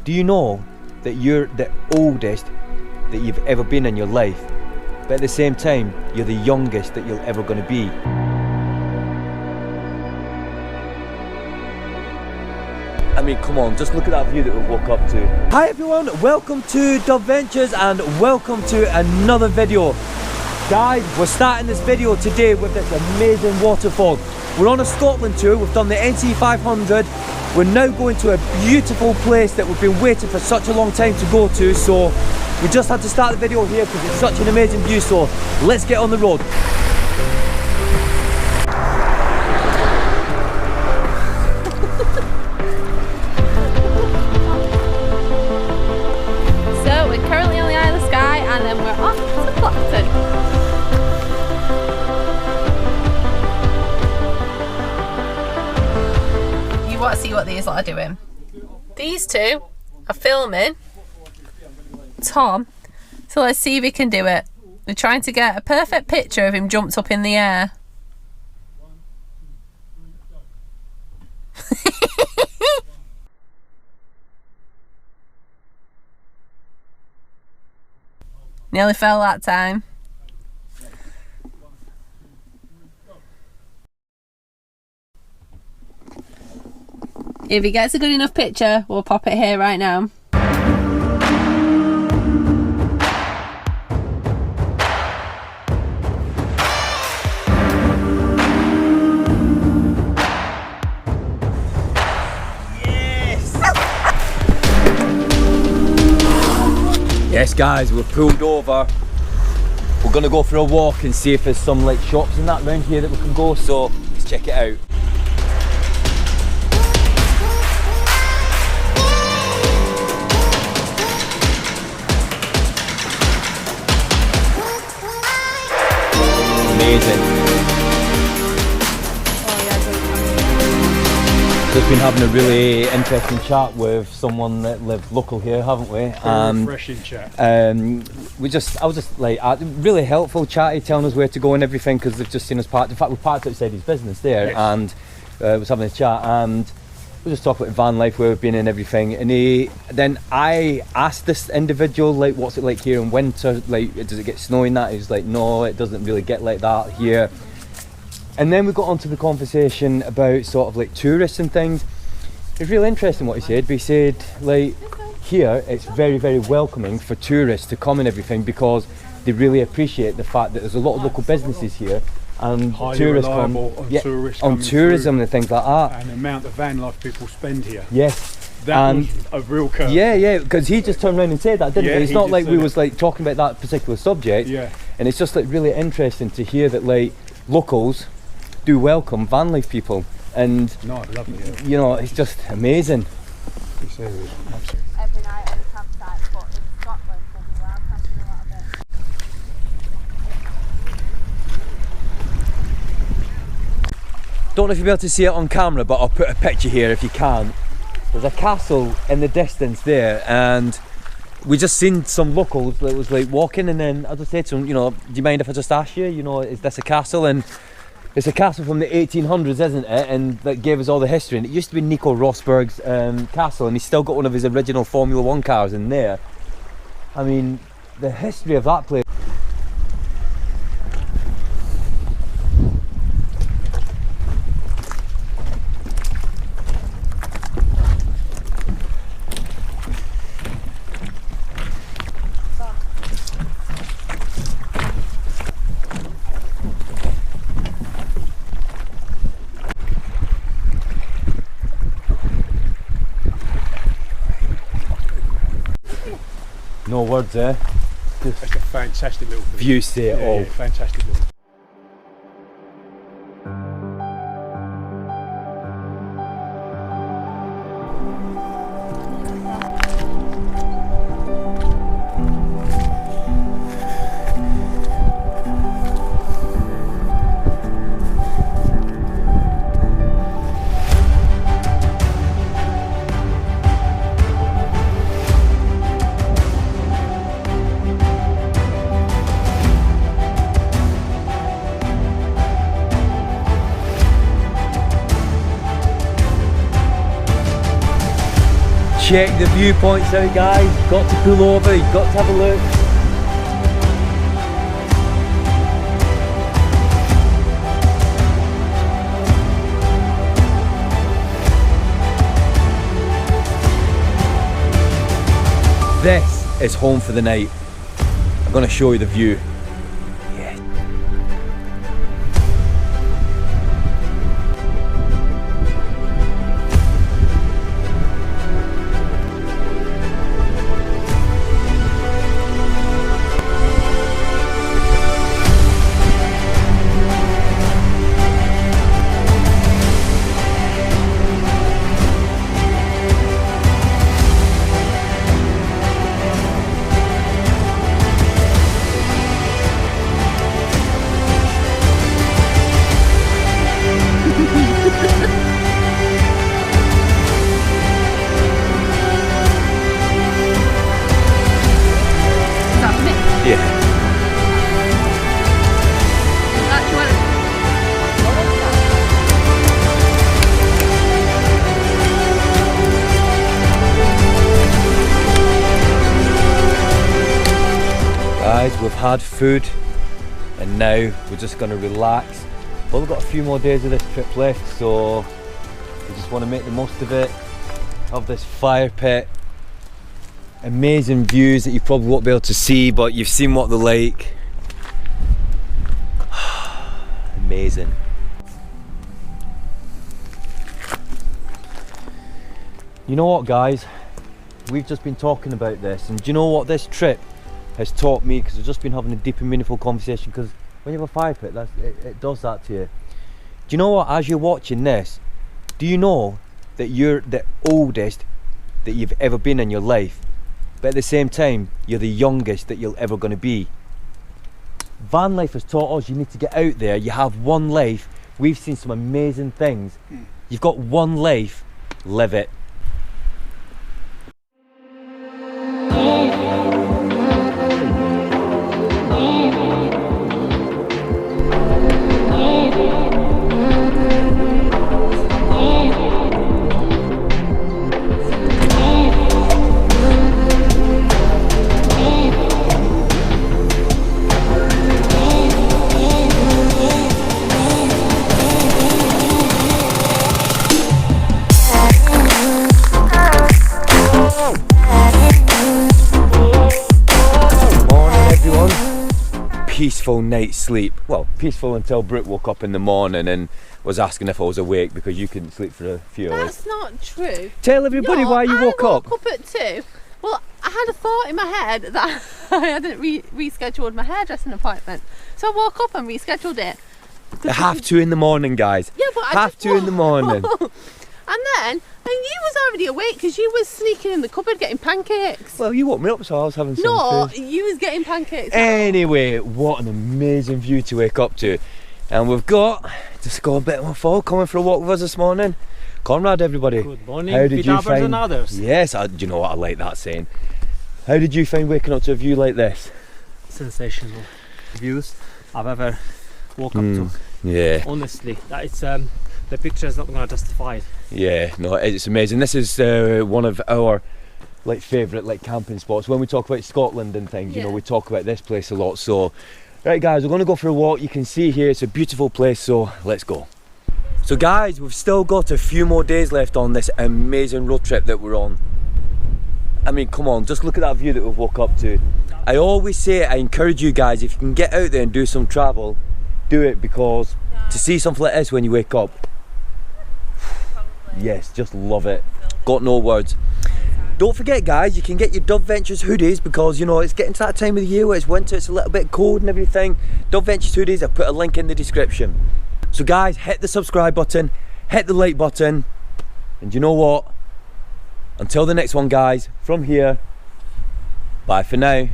Do you know that you're the oldest that you've ever been in your life, but at the same time, you're the youngest that you're ever going to be? I mean, come on, just look at that view that we woke up to. Hi everyone, welcome to dubventures and welcome to another video. Guys, we're starting this video today with this amazing waterfall. We're on a Scotland tour, we've done the NC 500. We're now going to a beautiful place that we've been waiting for such a long time to go to, so we just had to start the video here because it's such an amazing view, so let's get on the road. So we're currently on the Isle of Skye and then we're off to Clacton. You want to see what these lot are doing? These two are filming Tom, so let's see if he can do it. We're trying to get a perfect picture of him jumped up in the air. Nearly fell that time. If he gets a good enough picture, we'll pop it here right now. Yes guys, we're pulled over. We're gonna go for a walk and see if there's some like shops and that around here that we can go, so let's check it out. Amazing. Just been having a really interesting chat with someone that lives local here, haven't we? Refreshing chat. I was just like really helpful, chatty, telling us where to go and everything because they've just seen us parked. In fact, we parked outside his business there, yes. And was having a chat, and we just talked about van life, where we've been and everything. And then I asked this individual, like, what's it like here in winter? Like, does it get snowing? That he's like, no, it doesn't really get like that here. And then we got onto the conversation about sort of like tourists and things. It's really interesting what he said, but he said like here it's very, very welcoming for tourists to come and everything because they really appreciate the fact that there's a lot of local businesses here and highly tourists come on tourism and things like that. And the amount of van life people spend here. Yes. That was a real curve. Yeah, because he just turned around and said that, didn't he? It's not like we was like talking about that particular subject. Yeah. And it's just like really interesting to hear that like locals do welcome van life people, and lovely, you know, it's just amazing. Every night at a campsite, but in Scotland we'll be wild camping a lot of it. Don't know if you'll be able to see it on camera, but I'll put a picture here if you can. There's a castle in the distance there, and we just seen some locals that was like walking, and then I just said to them, you know, do you mind if I just ask you, you know, is this a castle? And it's a castle from the 1800s, isn't it? And that gave us all the history. And it used to be Nico Rosberg's castle, and he's still got one of his original Formula 1 cars in there. I mean, the history of that place. No words, eh? It's a fantastic little view. View, see it all. Yeah, fantastic little. Check the viewpoints out, guys. Got to pull over, you've got to have a look. This is home for the night. I'm going to show you the view. Yeah. Guys, we've had food and now we're just going to relax. Well, we've got a few more days of this trip left, so we just want to make the most of it. Of this fire pit, amazing views that you probably won't be able to see, but you've seen what they're like. Amazing. You know what, guys, we've just been talking about this, and do you know what this trip has taught me? Because we've just been having a deep and meaningful conversation, because when you have a fire pit, it does that to you. Do you know what, as you're watching this, do you know that you're the oldest that you've ever been in your life, but at the same time you're the youngest that you're ever going to be? Van life has taught us you need to get out there. You have one life. We've seen some amazing things. You've got one life, live it. Peaceful night's sleep. Well, peaceful until Brooke woke up in the morning and was asking if I was awake because you couldn't sleep for a few hours. That's not true. Tell everybody why you woke up. I woke up at 2. Well, I had a thought in my head that I hadn't rescheduled my hairdressing appointment. So I woke up and rescheduled it. At 2:30 in the morning, guys. Yeah, but I 2:30 in the morning. And then, you was already awake because you was sneaking in the cupboard getting pancakes. Well, you woke me up, so I was having some food. No, you was getting pancakes. Anyway, what an amazing view to wake up to. And we've got, just go a bit more forward, coming for a walk with us this morning, Conrad, everybody. Good morning, how did you find, and others. Yes, do you know what, I like that saying. How did you find waking up to a view like this? Sensational views I've ever woke up to. Yeah. Honestly, that it's the picture is not going to justify it. Yeah, no, it's amazing. This is one of our favourite camping spots. When we talk about Scotland and things, you know, we talk about this place a lot. So, right guys, we're going to go for a walk. You can see here, it's a beautiful place, so let's go. So guys, we've still got a few more days left on this amazing road trip that we're on. I mean, come on, just look at that view that we've woke up to. I always say, I encourage you guys, if you can get out there and do some travel, do it, because to see something like this when you wake up, yes, just love it. Got no words. Don't forget guys, you can get your dubventures hoodies, because you know it's getting to that time of the year where it's winter, it's a little bit cold and everything. Dubventures hoodies, I've put a link in the description. So guys, hit the subscribe button, hit the like button, and you know what? Until the next one guys, from here, bye for now.